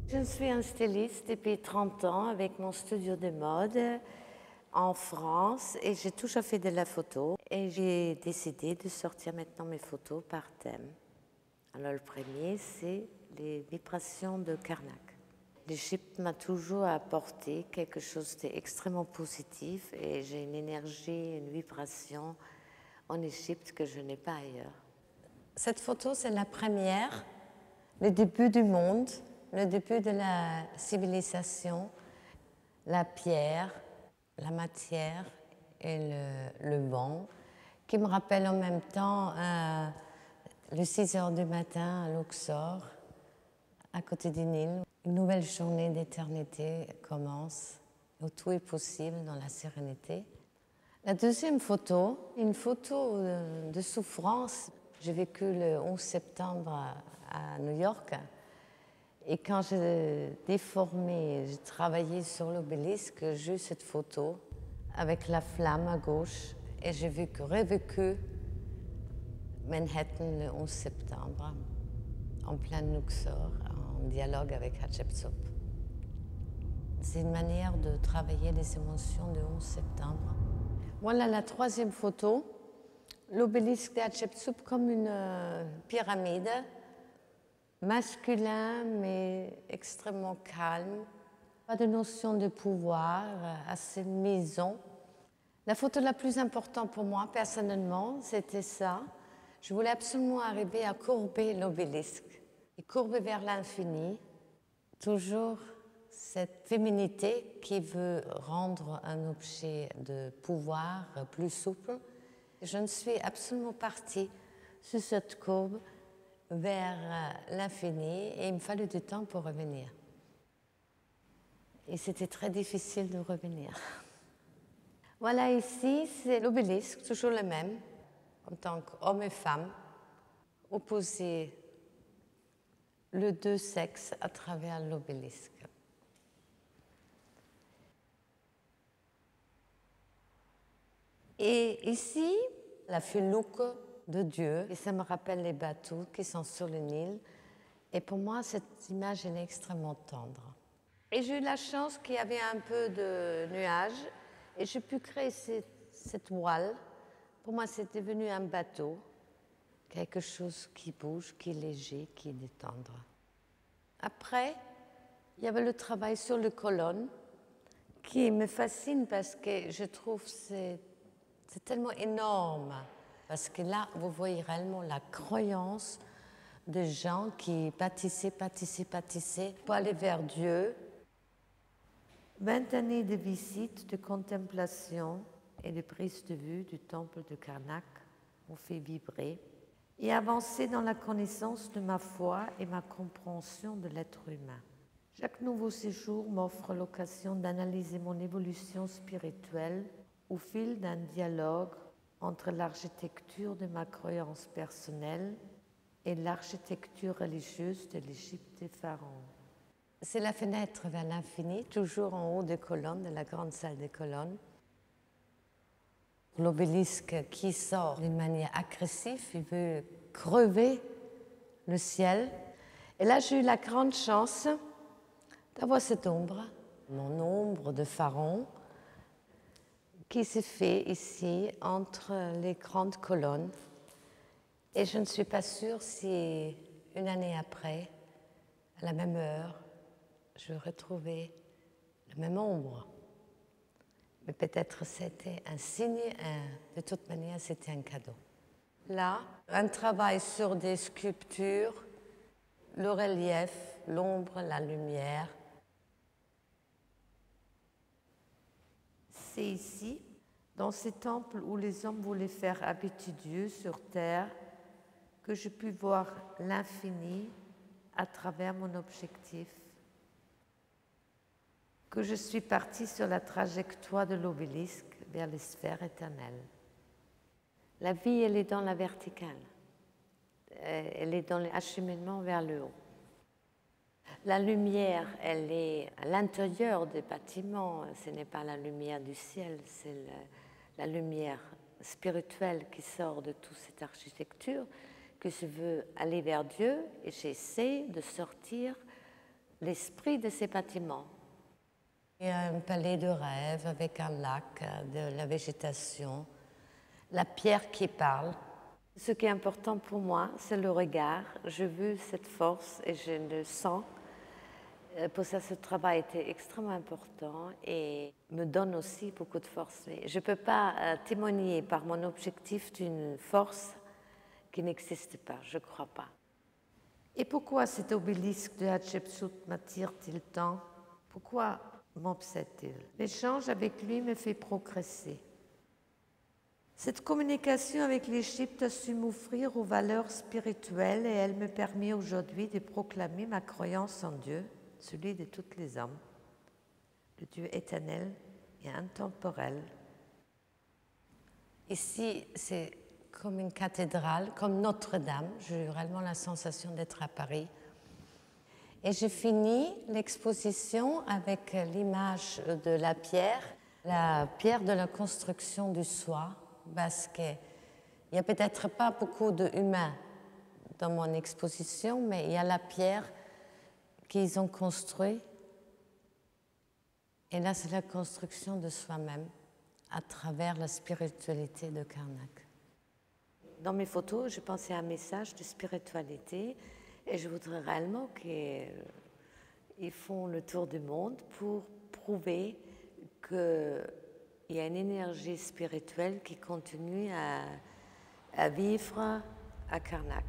Je suis un styliste depuis 30 ans avec mon studio de mode en France et j'ai toujours fait de la photo et j'ai décidé de sortir maintenant mes photos par thème. Alors le premier, c'est les vibrations de Karnak. L'Égypte m'a toujours apporté quelque chose d'extrêmement positif et j'ai une énergie, une vibration en Égypte que je n'ai pas ailleurs. Cette photo, c'est la première, le début du monde, le début de la civilisation, la pierre, la matière et le vent, qui me rappelle en même temps le 6 heures du matin à Luxor, à côté du Nil. Une nouvelle journée d'éternité commence, où tout est possible dans la sérénité. La deuxième photo, une photo de souffrance. J'ai vécu le 11 septembre à New York. Et quand j'ai déformé, j'ai travaillé sur l'obélisque, j'ai eu cette photo avec la flamme à gauche et j'ai revécu Manhattan le 11 septembre, en plein Luxor, en dialogue avec Hatshepsut. C'est une manière de travailler les émotions du 11 septembre. Voilà la troisième photo, l'obélisque de Hatshepsut comme une pyramide, masculin mais extrêmement calme, pas de notion de pouvoir, assez maison. La photo la plus importante pour moi personnellement, c'était ça. Je voulais absolument arriver à courber l'obélisque et courber vers l'infini, toujours cette féminité qui veut rendre un objet de pouvoir plus souple. Je ne suis absolument partie sur cette courbe vers l'infini et il me fallut du temps pour revenir. Et c'était très difficile de revenir. Voilà, ici, c'est l'obélisque, toujours le même, en tant qu'homme et femme, opposés les deux sexes à travers l'obélisque. Et ici, la felouque de Dieu, et ça me rappelle les bateaux qui sont sur le Nil. Et pour moi, cette image elle est extrêmement tendre. Et j'ai eu la chance qu'il y avait un peu de nuages, et j'ai pu créer cette voile. Pour moi, c'est devenu un bateau, quelque chose qui bouge, qui est léger, qui est détendre. Après, il y avait le travail sur les colonnes, qui me fascine parce que je trouve que c'est tellement énorme. Parce que là, vous voyez réellement la croyance de gens qui bâtissaient pour aller vers Dieu. 20 années de visite, de contemplation et de prise de vue du temple de Karnak m'ont fait vibrer et avancer dans la connaissance de ma foi et ma compréhension de l'être humain. Chaque nouveau séjour m'offre l'occasion d'analyser mon évolution spirituelle au fil d'un dialogue entre l'architecture de ma croyance personnelle et l'architecture religieuse de l'Égypte des pharaons. C'est la fenêtre vers l'infini, toujours en haut des colonnes, de la grande salle des colonnes. L'obélisque qui sort d'une manière agressive, il veut crever le ciel. Et là, j'ai eu la grande chance d'avoir cette ombre, mon ombre de pharaon, qui s'est fait ici entre les grandes colonnes. Et je ne suis pas sûre si une année après, à la même heure, je retrouvais la même ombre. Mais peut-être c'était un signe, de toute manière c'était un cadeau. Là, un travail sur des sculptures, le relief, l'ombre, la lumière. C'est ici, dans ces temples où les hommes voulaient faire habiter Dieu sur terre, que je puis voir l'infini à travers mon objectif, que je suis partie sur la trajectoire de l'obélisque vers les sphères éternelles. La vie, elle est dans la verticale, elle est dans l'acheminement vers le haut. La lumière, elle est à l'intérieur des bâtiments, ce n'est pas la lumière du ciel, c'est la lumière spirituelle qui sort de toute cette architecture, que je veux aller vers Dieu et j'essaie de sortir l'esprit de ces bâtiments. Il y a un palais de rêve avec un lac, de la végétation, la pierre qui parle. Ce qui est important pour moi, c'est le regard. Je veux cette force et je le sens. Pour ça, ce travail était extrêmement important et me donne aussi beaucoup de force. Je ne peux pas témoigner par mon objectif d'une force qui n'existe pas, je ne crois pas. Et pourquoi cet obélisque de Hatshepsut m'attire-t-il tant? Pourquoi m'obsède-t-il? L'échange avec lui me fait progresser. Cette communication avec l'Égypte a su m'offrir aux valeurs spirituelles et elle me permet aujourd'hui de proclamer ma croyance en Dieu, celui de tous les hommes, le Dieu éternel et intemporel. Ici, c'est comme une cathédrale, comme Notre-Dame. J'ai eu réellement la sensation d'être à Paris. Et j'ai fini l'exposition avec l'image de la pierre de la construction du soi, parce qu'il n'y a peut-être pas beaucoup d'humains dans mon exposition, mais il y a la pierre qu'ils ont construite. Et là, c'est la construction de soi-même à travers la spiritualité de Karnak. Dans mes photos, je pensais à un message de spiritualité et je voudrais réellement qu'ils font le tour du monde pour prouver qu'il y a une énergie spirituelle qui continue à vivre à Karnak.